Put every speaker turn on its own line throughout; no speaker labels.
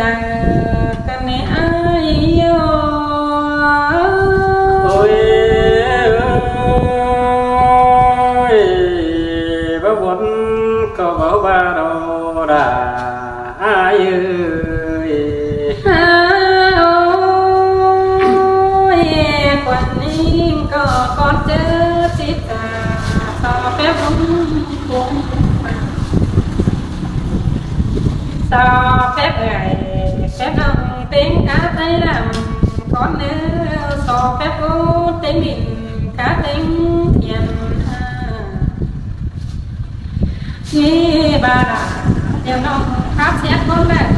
จอกันในอายโย
โอ้ยบ่วนก็บ่ว่าเราได้อายเอ้ย
โอ้ยกว่านี้ก็ก่อนเจอสิตาต่อแป๊บวงต่อแป๊บแป๊บน้องเต็งcá tay làm con nếu so phép cố tính định cá tính thiền như bà đã đều nông khắp xét con đẹp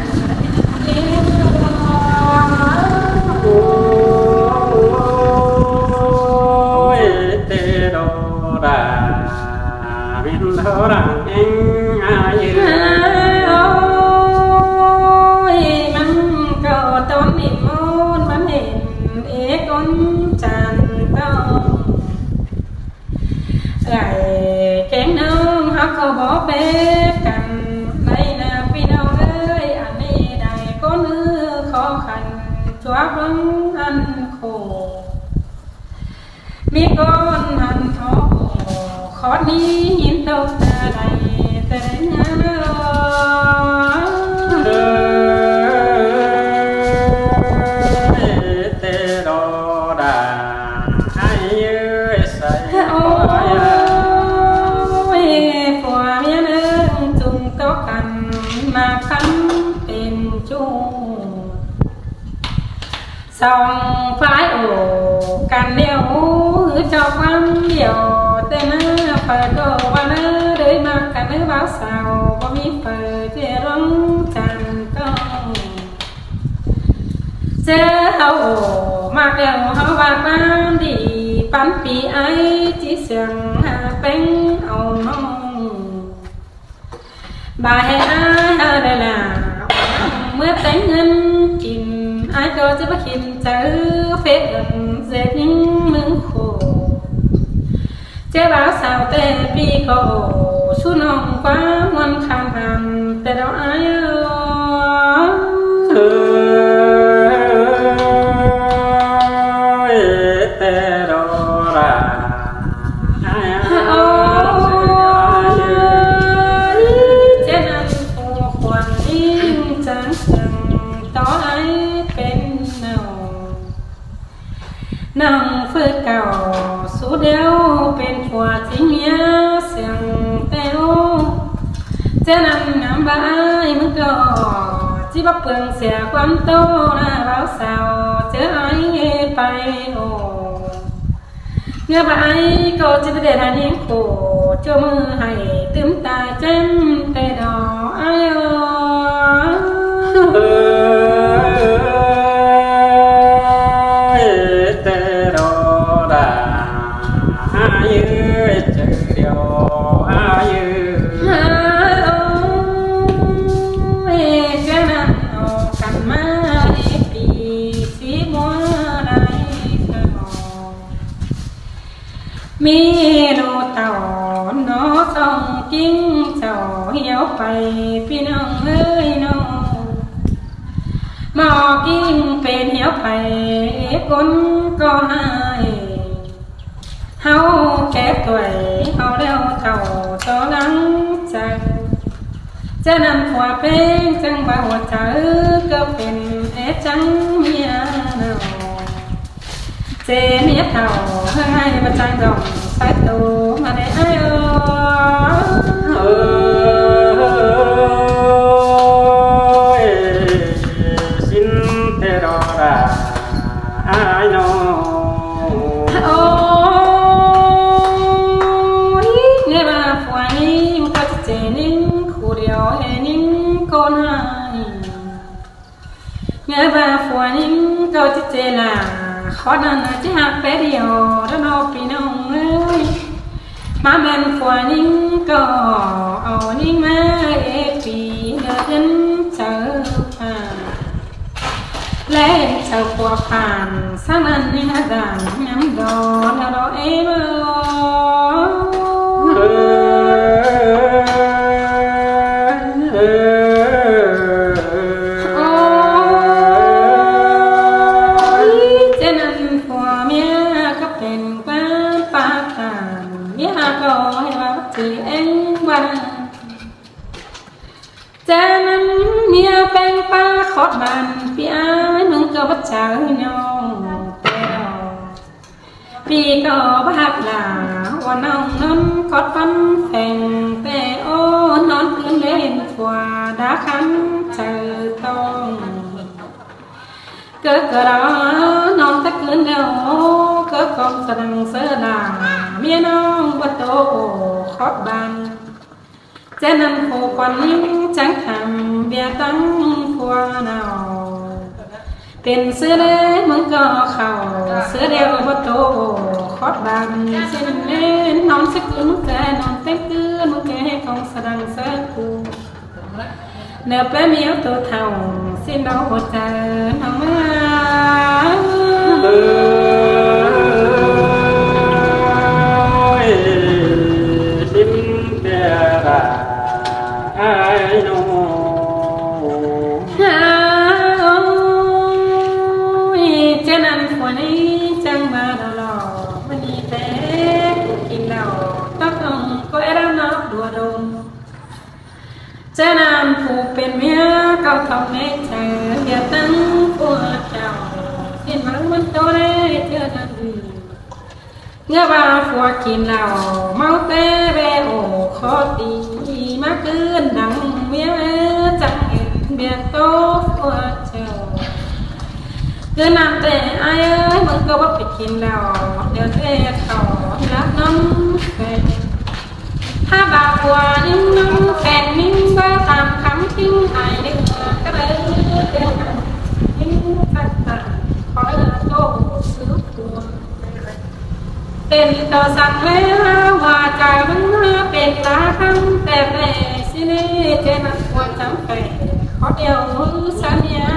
ôi tê đồ đà miền thơ đàn anh ai
con tràn đông lại kén nương hấp khô bỏ bếp cành đây là vì đâu ơi anh đi đại có nước khó khăn chóa vắng ăn khổ biết con hành khó khó đi nhìn đâu ta đây tới song phái ổ càn đeo cho quan điều tên nó phải đồ và nó đấy mà cả nó báo sao có mi phải che lắng chẳng công che hậu ổ mà đeo hậu và ban đi bán pi ấy chỉ sườn bánh ầu nông bà hay ai đây là mới đánh ngân ai cho chứ bắt hình chớ phết được dệt những mương khổ chế báo sao tê bi khổ su nông quá ngoan kham hàm tê đâu ai
ơi tê đâu là
chế nằm phù khoan in chẳng tỏ ai nâng phơi cầu số đeo bên phòa chính nghĩa sừng teo chế nằm ngắm bãi mức cò chỉ bắt phường xẻ quan tô na báo sao chế ai nghe bay ồ nghe bãi cô chỉ để là những khổ cho mưa hay tươm ta chân tê đỏ ai mi đồ tàu nó xong kinh chào hiếu phải phi nông ơi nông mò kinh bên hiếu phải con có hai hao kẻ tuổi hao đeo tàu to lắng chẳngจะนำหัวเป็นจังบ่าวเธอก็เป็นจังเมียนอเจเมียเท่าให้มาจังดองใส่ตัวมาได้ไอ้
สินเตรอราไอ้น้อง
เนี่ยมาฝันมันก็จะเจนิ่งคู่เดียวเฮนิ่งคนให้เนี่ยมาฝันก็จะเจล่ะkhó nên chỉ học bé điều đó nó bị nông ơi má bên phò nín cò ở nín má bị nợ đến chờ phàn lên chờ phò phàn sáng anh nín đàn nhắm đò đó em ơi ให้มาจีเอ็งวันเจ้านั้นเมียแป้งป้าขอดบานพี่อ้ายมึงก็บัดเช้าน้องแต่พี่ก็บักหลาว่าน้องนั้นขอดฟันแฝงแต่โอ้นอนคืนเล่นกว่าดาคันเจอต้องเกิดกระนอนตะคืนเดียวเกิดกองสะดังเสือดาเมียน้องบัดโตขอดบานเจ้านั้นผูกวันยิ่งจังทำเบียตั้งพัวเนาเป็นเสื้อเล่มึงก็เข่าเสื้อเดียวบัดโตขอดบานเส้นเล่นนอนสักคืนมึงแกนอนเต็มคืนมึงแกให้กองสะดังเสือกูเนื้อแป้เมียวตัวเท่าสิ้นเราหัวใจน้องมา
สิ้นเดือนไอ้หนู
เจ้านั้นหัวนี้จังมาดอลอวันนี้แต่กินเหล้าต้องก็เอรานับดัวดมเจ้านานผูกเป็นเมียเก่าทำในใจอย่าตั้งปัวเจ้าเห็นมันโตได้เจอทันทีเงือบาฟัวกินเหล้าเมาเต้เบโอขอตีมาเกินดังเมียจังเห็นเบียโตฟัวเจ้าเกินน้ำแต่ไอ้เอ้ยมึงก็ว่าไปกินเหล้าเดี๋ยวเต้เขารับน้ำแฟนถ้าบาฟัวนิ่งน้ำแฟนนิ่งว่าตามคำทิ้งหายเด็กก็เลยเดินนิ่งตัดตัดขอโตซื้อตัว เป็นต่อสั่งแล้วว่าใจมันเป็นตาคำแต่แต่สิเนเจนักควรจำเป็นขอเดียวสัญญา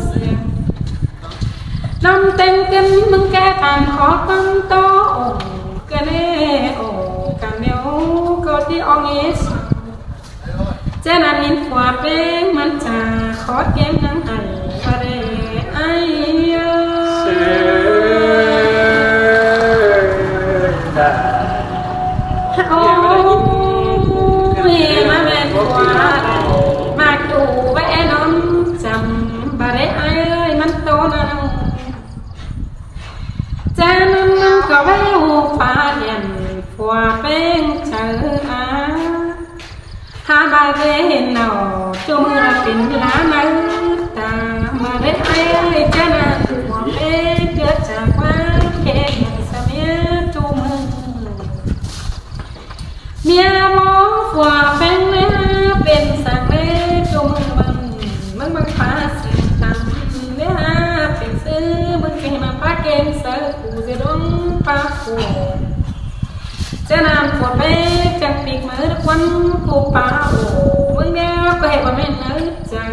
เสียงน้ำเต็มกันมึงแก้ทางขอตั้งโตกันเนโอกันเดียวก็ที่อองเอสเจนันอินขวาเป็นมันจะขอเกมนังไห้อะไรไอ้โอ้ยมาแม่นกว่ามาดูไว้น้องจำบาได้ไอ้มันโตนะเจ้านั้นก็แววฟ้าเย็นฝัวเป็นเจออาหาบาได้เห็นเอาจุ่มระปินลามาตามาได้ไอ้เจ้านั้นฝัวเป็นเกิดจากว่าเก่งสมัยจุ่มเมียมองฝัวเป็นเนื้อเป็นสังเล่จุ่มมึงบังฟ้าสิตังเนื้อเป็นซื้อมึงเก่งมาป้าเกมเสือกูจะร้องป้ากูจะนำฝัวเป็นจังปีกมือควันกูป้าโอ้มึงเดียวก็เห็นว่าไม่เนื้อจัง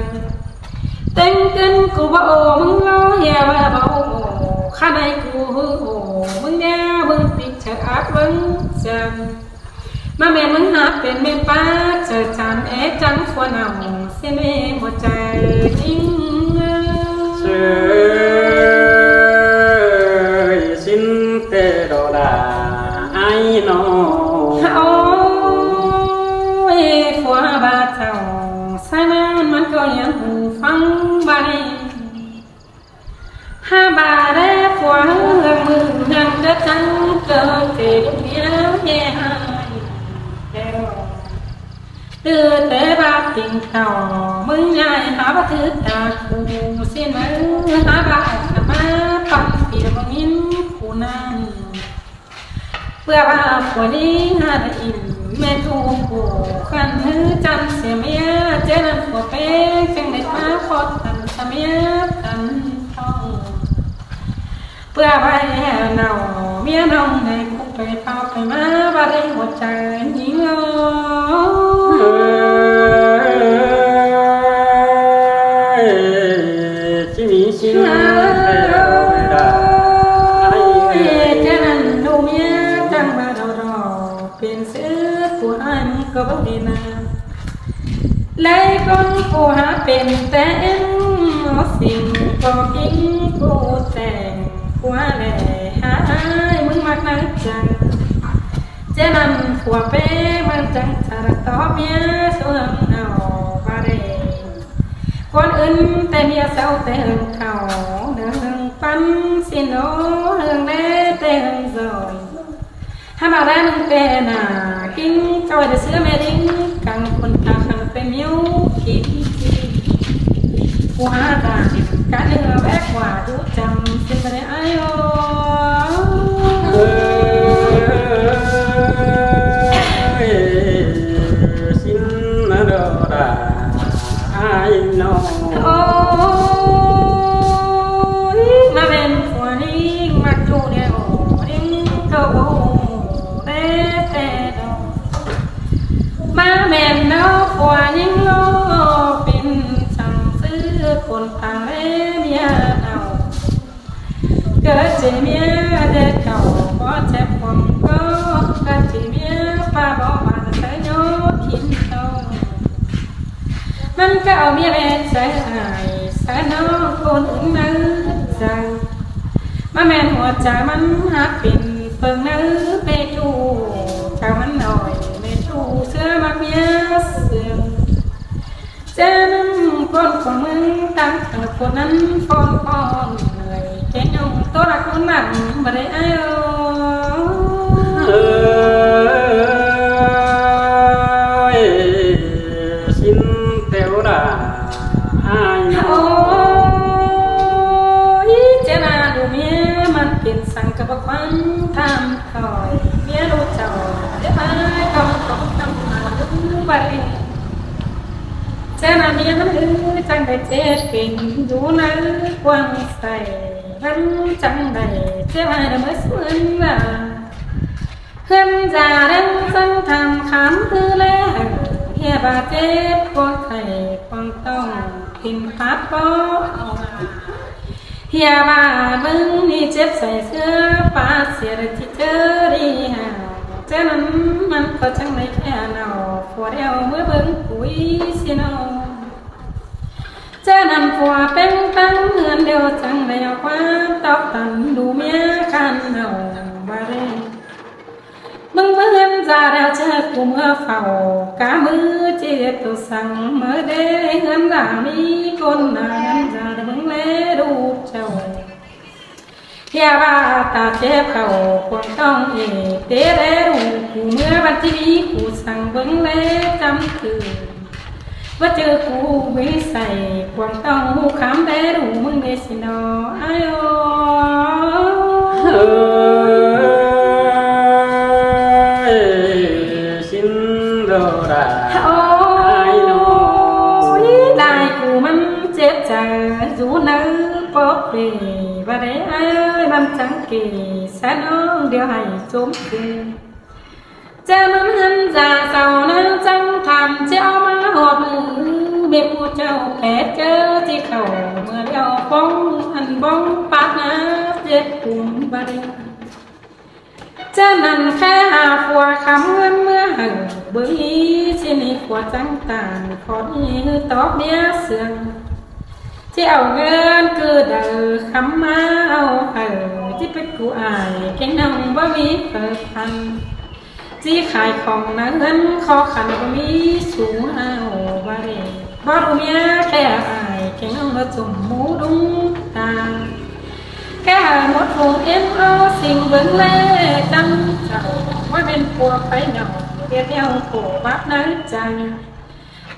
เต็งกันกูว่าโอ้มึงล้อเหี้ยว่าบ่โอ้ข้าในกูโอ้มึงเดียวมึงติดเชือกอัดมึงจังมาแม่มึงหาเป็นแม่ป้าเจอจานจังฝัวหนาวเสียแม่หัวใจทิ้ง
เสือสิ้นเตโดดาไอ้น้อง
โอ้ยฝัวบาเจ้าสายมันก็ยังหูฟังใบหาบาได้ฝัวมือนั่งจะจังเกิดเกิดเดียวแย่ตื่นแต่บาติงเต่ามึงใหญ่หาบาถือตาคูเส้นมือหาบามาปักปีละมินคูนั่งเพื่อบาผัวนี้หาได้อินแม่ทูกูขันหื้อจันเสียเมียเจนันผัวเป๊กจังได้มาขอตันเมียตันทองเพื่อไปเนาเมียน้องในคุกไปเฝ้าไปมาบาได้หัวใจยิ่งงอ
ที่มีชิ้น
เจ้านั้นดูเมียจังมาดอเป็นเสือผู้อันก็บ่ดีนะเลยคนผู้หาเป็นแต่เอ็นสิ่งก็กินกูแต่งผัวแหล่หามึงมากนักจังเ chế nằm của bé mang chẳng trả tó bia xuống nào ba đề con ưng tê bia sau tê hương khảo đường phân xin lỗ hương đế tê hương rồi hai bảo ra nâng tê nà kinh cho để sữa mẹ đinh càng con ta hàng tê miếu khí hoa đà cả nửa bé quả đủ chăm xin bà đề ai mà bên của đi mặc dù đeo đi cầu đế tê đâu mà bên đâu của những lô bên chẳng giữ con ta lê bia nào cớ chỉ bia để cầu có chép còn có cớ chỉ bia pha bỏ bàn tới nhớ kín đâuมันก็เอาเมียแม่ใส่หายใส่น้องคนอื่นนั้นจังมาแม่หัวใจมันหักเป็นเปิงนื้อเปจูใจมันหน่อยเมจูเสื้อมักเมียเสื่อมเจ้าน้ำคนของมึงตั้งแต่คนนั้นฟอนฟอนเหนื่อยแค่ยงตัวรักคนหนักบ่ได้อ้ายกับควันทำคอยเมียรู้เจ้าเดี๋ยวไปก็ต้องทำมาดูไปเจ้าหน้าเมียมันจังได้เจ็บเป็นดูนะกวางใส่มันจังได้เจ็บให้เมื่อสวนละเพื่อนจ่าดังจังทำขำคือแล้วเฮียบาเจ็บกวางไข่กวางต้องกินพัดป้อเฮียบ้ามึงนี่เจ็บใส่เสื้อป้าเสียที่เธอดีหาเจ้านั้นมันก็จังไม่แค่เนาปวดเอวเมื่อเบิ่งปุ๋ยสิเนาเจ้านั้นปวดเป็นตั้งเงินเดียวจังได้เอาความตอบตันดูเมียกันเนาบาเร่มึงเมื่อจ่าแล้วเจอกูเมื่อเฝ้ากามือเจ็บตัวสั่งเมื่อเด้เงินด่ามีคนหนาจ่าได้มึงเล่ดูเจ้าเฮียบ้าตาเจ็บเข่าควงต้องเอเตะเล่ดูกูเมื่อวันที่นี้กูสั่งเบิ่งเล่จำคืนว่าเจอกูไม่ใส่ควงต้องหูคำเล่ดูมึงเดสินอไอโอdù nỡ bóp về và để ai ban trắng kề xa nó điều hay trốn kề cha nó hân già giàu nó trăng thảm treo má hột bếp của châu bé chớ chỉ khẩu mưa đeo bóng ăn bóng bát ná chết cùng và đây cha nằn khe hà phùa khắm ngân mưa hằng bới trên đi của trăng tàn khó đi hư tóc bia sươngเจ้าเงินคือเดินคำมาเอาที่เป็นกูอายแกงน้ำบ่มีเปิดพันที่ขายของนะเงินคอขันบ่มีสูงเอาบาเรบ่รู้เมียแค่อายแกงน้ำรถจุ่มหมูดุ้งตาแค่หมดหูเอ็มเอาสิ่งเบิ่งเล่จังเจ้าว่าเป็นผัวไปหน่อยเดียวโผล่บับน้ำจัง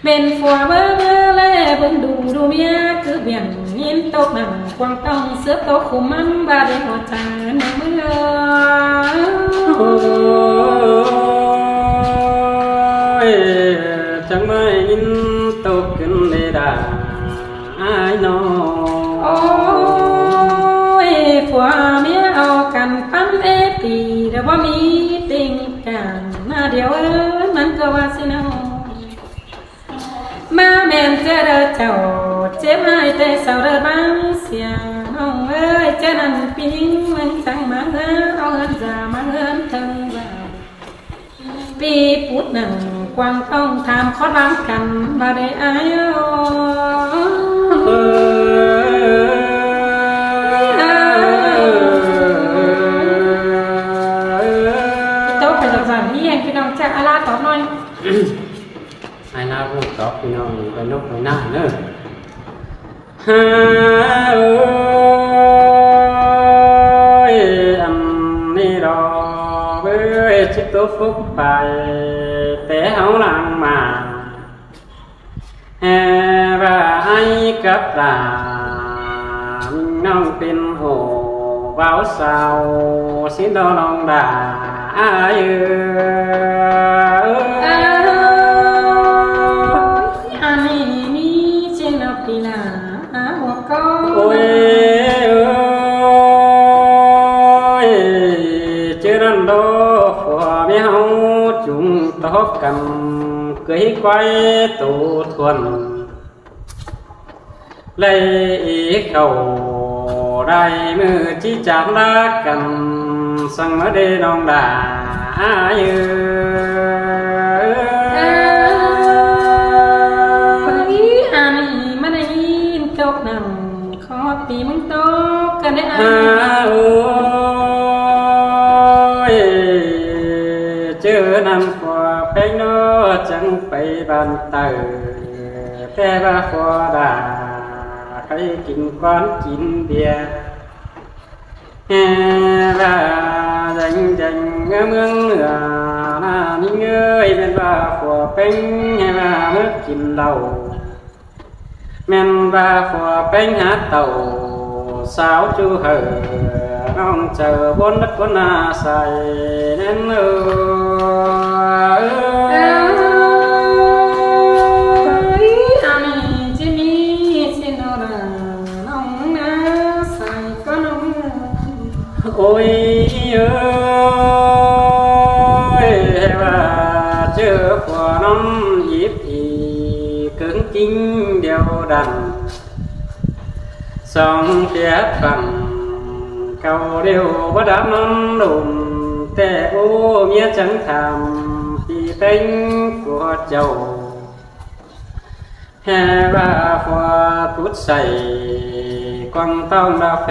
เป็นผัวเบิ่งเล่เบิ่งดูเมียคือเบี่ยงยินตกหนังควงต้องเสื้อโตคุมมันบาดหัวใจหนังเมื่อ
จังไม่ยินตกขึ้นเลยด่าไอ้น้อง
โอ้ยผัวเมียเอากันปั้นปีแต่ว่ามีติงกันหน้าเดียวมันก็ว่าสิน้องมาแม่นเจ้าเจ้าเจ็บให้แต่เศร้าเด้อบ้างเสียน้องเอ้ยเจ้านั้นปิ้งมันจังมาเฮือเอาเงินจะมาเฮือนทั้งบ่าวปีพุดหนึ่งกวางต้องทำข้อบังกันบ่ได้อายโตไปจากสานนี้ ลาตอบหน่อย
ไอ้ลาพูดตอบพี่น้องไปนกไปหน้าเนอะฮาเอ้ยอันนี้ดอกเอ้ยชิดตัวฟุกไปแต่เฮาหลังมาแห่ว่าไอ้กับตาน้องเป็นโหเบาสาวสินดอน้องด่าอ้ายเอ้ย
อันนี้มีเจนปีนาหัวก็
โอ้ยเอ้ยเจอรันโดฝัวมีเฮาจุงตอกกันเกยไว้ตูทวนเลยเข้าได้มือที่จำรักกันสั่งมาได้น้องด่าอ้ายเอ้ย
อันนี้มันได้ยินตกนั่งขอปีมึงตกกันได้
ฮาโอ้ยเจอนั่นกว่าไปโนจังไปบ้านเตอแต่ว่าพอด่าใครกินก้อนกินเบียร์แฮ่ว่าจังเมืองเหนือหน้านี่เงยเป็นว่าพอเป็นแฮ่ว่าเมื่อกินเหล้าแม่นว่าพอเป็นหาเต่าสาวจูเหอน้องเจอบนนักคนอาศัยนั่นเออ
อันนี้จะมีเจนราน้องนาใส่ก็น้อง
โอ้ยเอ้ยว่าเจอผัวน้องหยิบอีกึ่งจริงเดียวดันสองเพียบฟังเก่าเดียวบ่ดับน้องดุมแต่โอ้เมียจังทำที่เป็นกัวเจ้าแห่ว่าผัวพุดใส่กวางต้องดาแฝ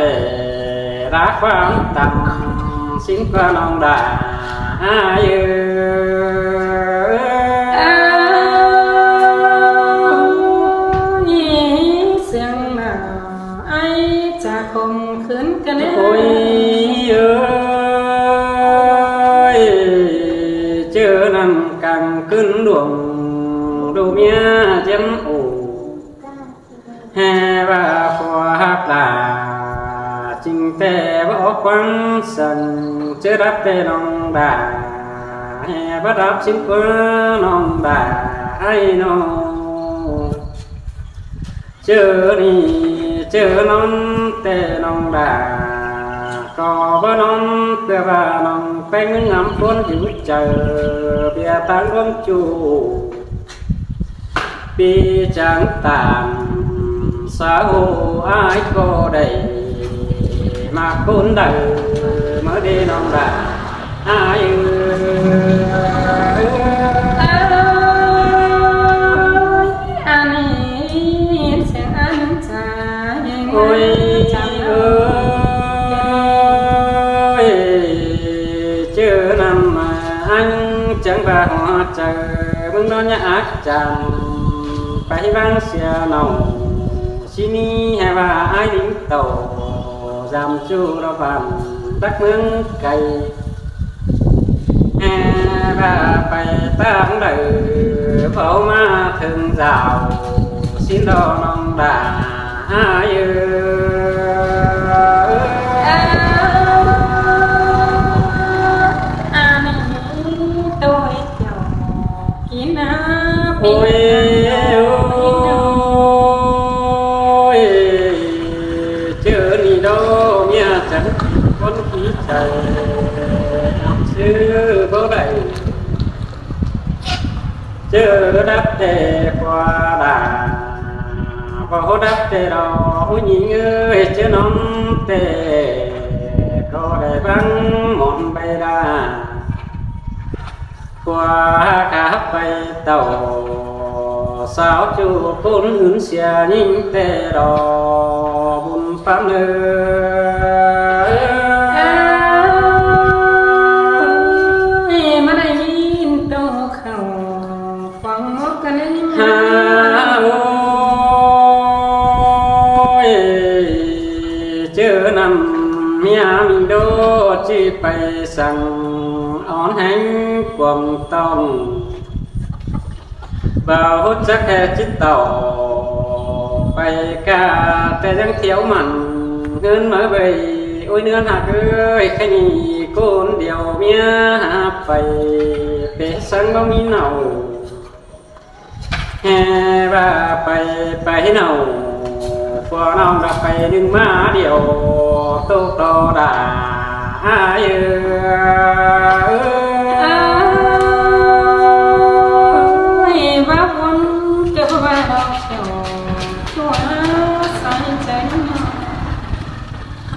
รักความต่ำสิ่งกว่าน้องด่าอ้ายเอ้ย
เสียงหนาไอจะคงขืนกันแน่
โอ้ยเอ้ยเจอนั่นกันขึ้นดวงดูเมียเจ็มอูแห่ว่าพอหักลาจริงแต่ว่าออกควันสั่นเจอรับแต่น้องด่าแห่ว่ารับสิ่งกว่าน้องด่าไอ้น้องเจอนี่เจอน้องแต่น้องด่าก็บ่น้องเพื่อว่าน้องเป็นงามคนอยู่เจอเบียตังร่วมจูปีจังตามสาวอ้ายก็ได้มาคนเดิมมาได้น้องด่าอ้าย
อันนี้เสียงอันจายัง
โอ้ย
จำ
เอ้ยเจอนำมาอันจังว่าหัวใจมึงนอนยากจังไปบ้านเสียน้องที่นี่ให้ว่าไอ้ดิ้งโตจำจูระบำรักเมืองไกลแห่ว่าไปตามเดือเผามาถึงราวสินดอน้องด่าอ้ายเอ้ย
อันนี้ตัวเจ้ากินน้ำ
โอ้ยโอ้ยเจอนี่ดอเมียจังคนขี้ใจชื่อบ่ได้เจอดับแต่กว่าด่าบ่ดับแต่ดอกผู้หญิงเอ้ยเจอน้องแต่ก็ได้บังหมอนใบดา qua cả bay tàu sao chu bốn ứng xia nhìn tê đò bùn pháp nữ
มาได้ยินโตข เขาฟังมกกันนี่
ฮาโอ้ยเจอนำเมียมิโดจีไปสั่งอ่อนแห้งความต้องบ่าวฮุดจักแค่จิตต่อไปกาแต่ยังเที่ยวมันเงินมาใบโอ้ยเนื้อหักเอ้ยแค่นี้คนเดียวเมียหาไปเป็ดสังบ่มีเนาแห่ว่าไปเนาพอน้องรับไปดึงมาเดียวโตโตด่าอ้าย
ว่าวนเจ้าว่าดอกเขียวตัวสายใจ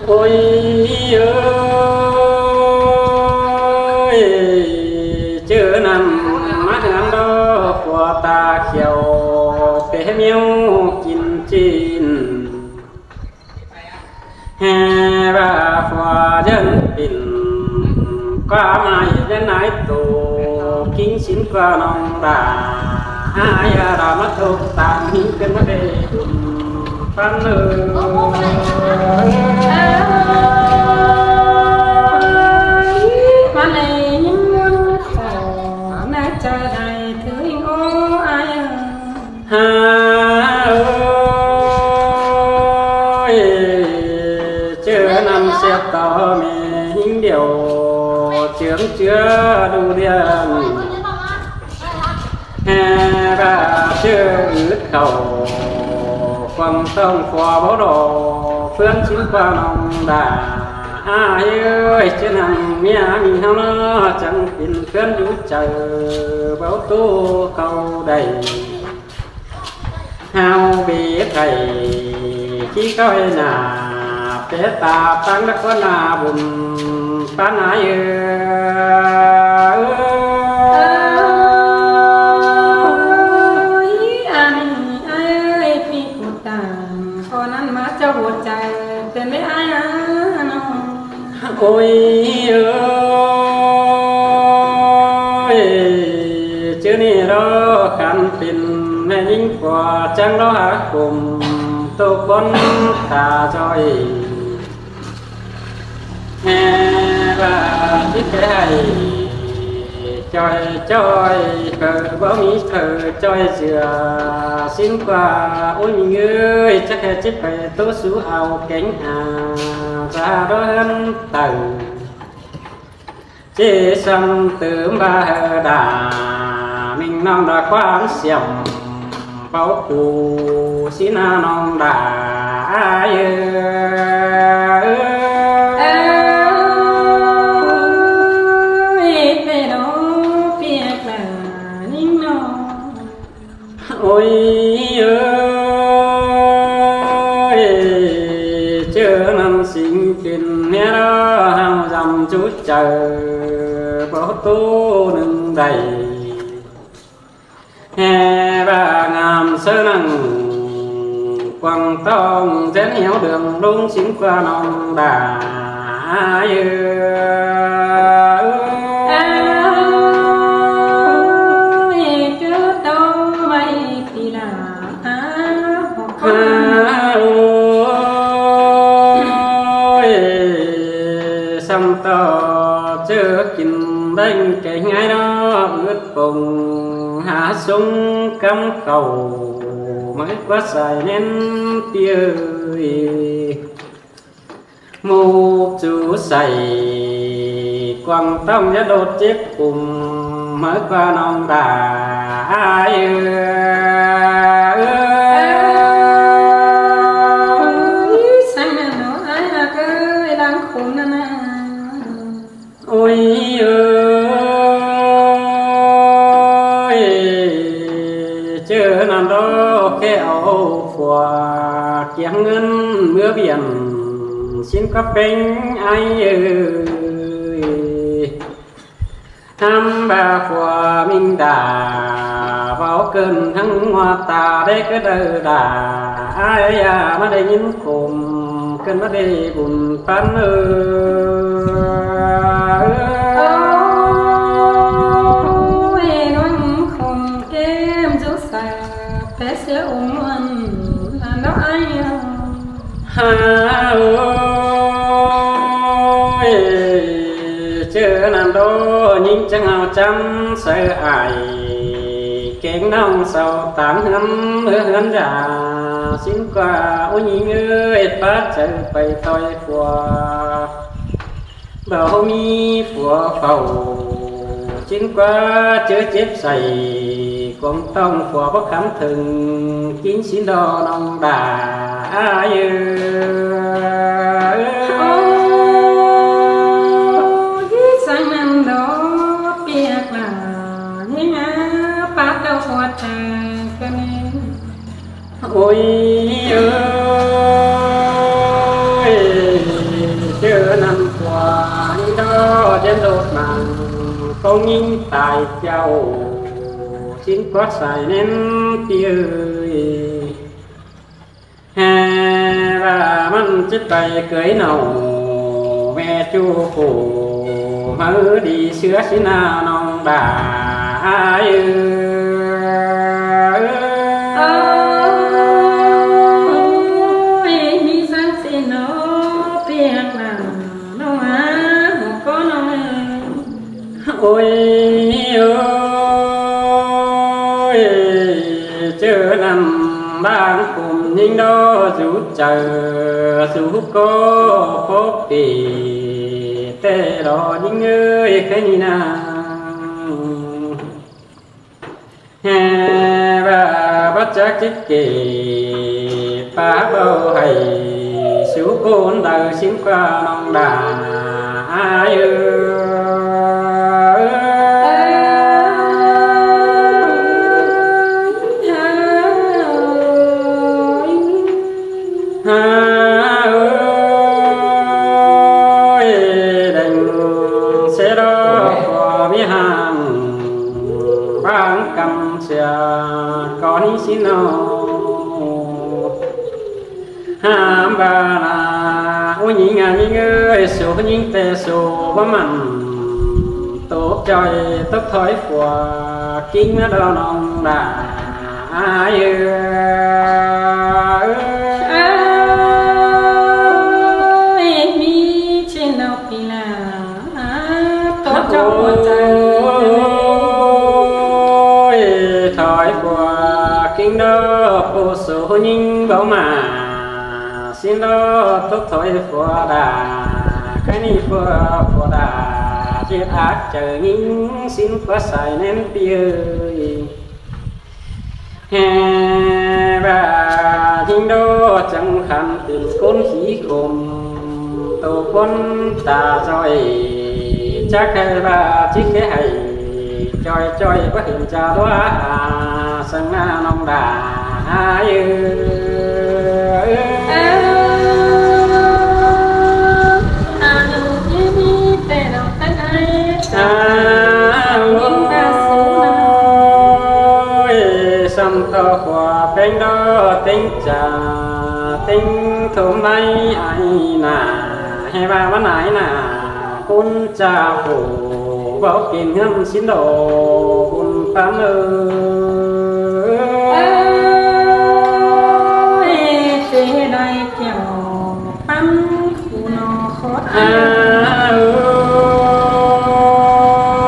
โอ้ยเอ้ยเจอนำมาเหือนดอกหัวตาเขียวเปเมียวกินจีนแห่ว่าฟ้าเดินปิ่นกว่าไม่ยันไหนตัวกิ้งสินกว่าน้องดาอายาดามาทุกตามหิ้งกันมาได้ดุมฟัน
มาเลยยังวนขอน่าจะได้ถึงโอ้อาย
ฮาโอ้ยเจอนำเสียต่อแม่หิ้งเดียวเชื่องเชื่อดูเรียนแห่ราเชื่ออึดเข่าความต้องขวาบ่ดอกเพื่อนชิ้นความน้องดาอ้ายเอ้ยเจ้านั่งเมียมีเฮาเนาะจังเป็นเพื่อนอยู่เจอเบาตู้เขาได้เฮาเบียไทยขี้ก้อยหน้าเปตาตั้งนักว่านาบุญปานายเอ้ย
อันนี้ไอ้พี่กูตามพอนั้นมาเจ้าหัวใจเป็นไม่อายน้อง
โอ้ยเอ้ยเจ้านี่รอกันเป็นแม่ยิ่งกว่าจังรอหากลุ่มตกบนตาจอยแห่ว่าที่แค่จอยจอยเธอบ่มีเธอจอยเสือสิ้นกว่าโอ้ยมีเงยจะแค่จิบไปตัวสู้เอาเก่งจะเดินตื่นเจสัมตื่นบาดามิ่งน้องดาความเสียมเป่าปูสีนาน้องดาเโอ้ยเอ้ยเจอนั่นสิ่งกินเนี่ยเราเฮาจำจุดเจอบ่ตู้หนึ่งใดแห่บางามเสนังกวางต้องเจ้าเหนียวเดืองลุงสิงกว่าน้องดาเอ้ซ้ำต่อเจอกินได้แก่ง่ายเนาะอึดปุ่งหาซุ้งกำเข่าไม่กว่าใส่เน้นเตี้ยหมูจูใส่กวางต้องจะโดดเจ็บปุ่มไม่กว่าน้องดาโอ้ยเอ้ยเจอนั่นดอกแค่เอาฝัวเกี่ยงเงินเมื่อเบียนชิ้นก็เป็นไอ้เอ้ยทำบาฝัวมิงดาเบาเกินทั้งหัวตาได้ก็เดินด่าไอ้ยามาได้ยินคมเกินมาได้บุญปัน
น้อง té sẽ ôm ân là nó ai
hà ơi chưa làm đô nhưng chẳng nào chăm sợ ai kén nông sầu tán hấn già xin qua ôi nhìn ơi phát trời bày tôi phùa bảo mi phùa phầu xin qua chớ chết sầy con tông phùa bất khám thường kín xin đo nông đà
sang năm đó biết là những phát đâu hoa tràng cho nên
ôi ơi chưa năm qua đó đến đột màng con nhìn tài châu xin quát xài nên tiêu hà và mình chết tay cưới nào mẹ chu phủ mơ đi sửa xin nào nông bà
mi sang xin nó biết là nó một con
ôi ơi chưa nằm đang cùng những đó rủ chờ rủ có phúc thì tê đó những người cái gì nào hà và bắt chắc chích kỳ phá bao hay số côn đời xin qua nông đà ai con xin nó ham ba là ôi nhị ngàn nhị ơi số những tê số bấm mặn tốt trời tốt thói của kinh nó đau nòng đã ai
ơi mi trên nào pì là tốt cho một
thói của kinh đó vô số những bảo mà xin đó tốt thói của đà cái này của đà chết ác chờ những xin có xài nên tiêu hè và những đó chẳng khăn tìm côn khí cùng tổ quân ta rồi chắc hay và chiếc cái hay chơi có hình cha đó sân nông đà sâm to qua bên đó tính trà tính thơm nay ai nà hay ba bán ai nà con cha phủ bảo kiện ngâm xin đồ con tám ơi
thế đây kiểu bắn khu nó khó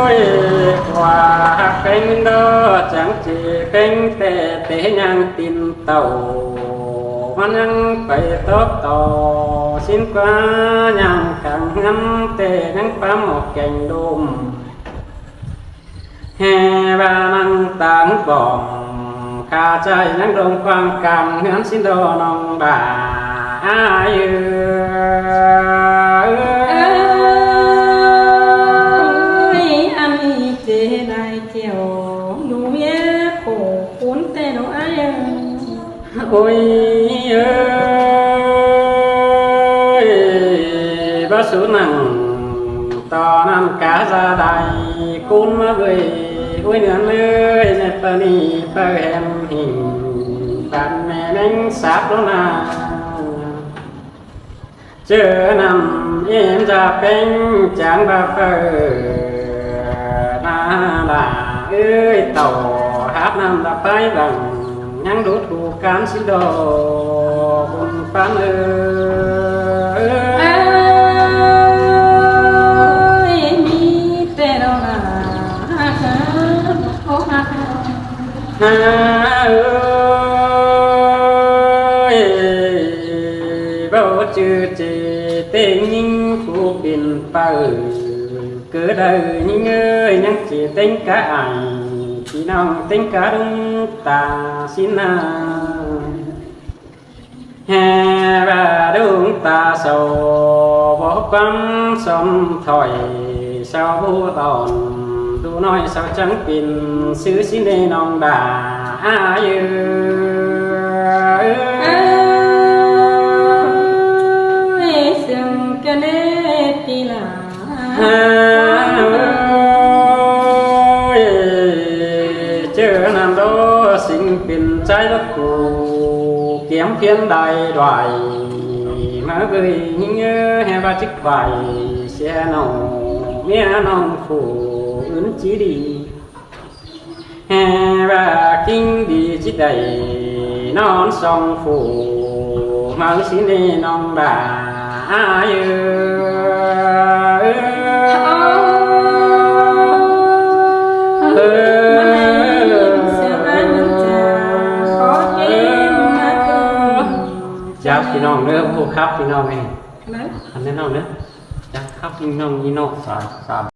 ơi qua kênh đó chẳng chỉ kênh tệ nhang tin tàu văn nhang phải tốt tàu xin qua nhang càng ngắm tệ nhang phá một cành đùm hè ba năng táng bỏng ca trai nhang đồng quang càng ngắm xin đồ nông bà ai
ơi anh tê đây kiểu đủ mía khổ cuốn tê đâu ai
ôi ơi bác số nặng to năm cá ra đài cún mà người ôi nương ơi nè tờ đi tờ em hình bạn mẹ đánh sáp đó nào chưa nằm em ra bên chẳng ba phơ na là ơi tàu hát năm đã phải bằng ยังดูถูกการสิดอกบนปานเอ่ย
มีแต่เราหาโอ้หา
หาเอ้ยเบาจือเจเต็งยิงผู้ปิ่นเป่าcứ đời những ơi nhắc chỉ tính cả ai chỉ nong tính cả đúng ta xin à hè và đúng ta sầu bỏ quăng sông thổi sao vô tòn tu nói sao trắng pin xứ xin đi nong đà ai
sừng cái nét đi là
chớ nam đó sinh pin trái đất cụ kiếm phiên đại đoài mà gửi những nhớ hè ba chiếc vải xe nồng mía nồng phủ ứng chí đi hè ba kinh đi chiếc đầy non sông phủ mang xin đi nông bà aiจับพี่น้องเนื้อผู้ครับพี่น้องเองอันนี้น้องเนื้อจับครับพี่น้องยี่น้องสาม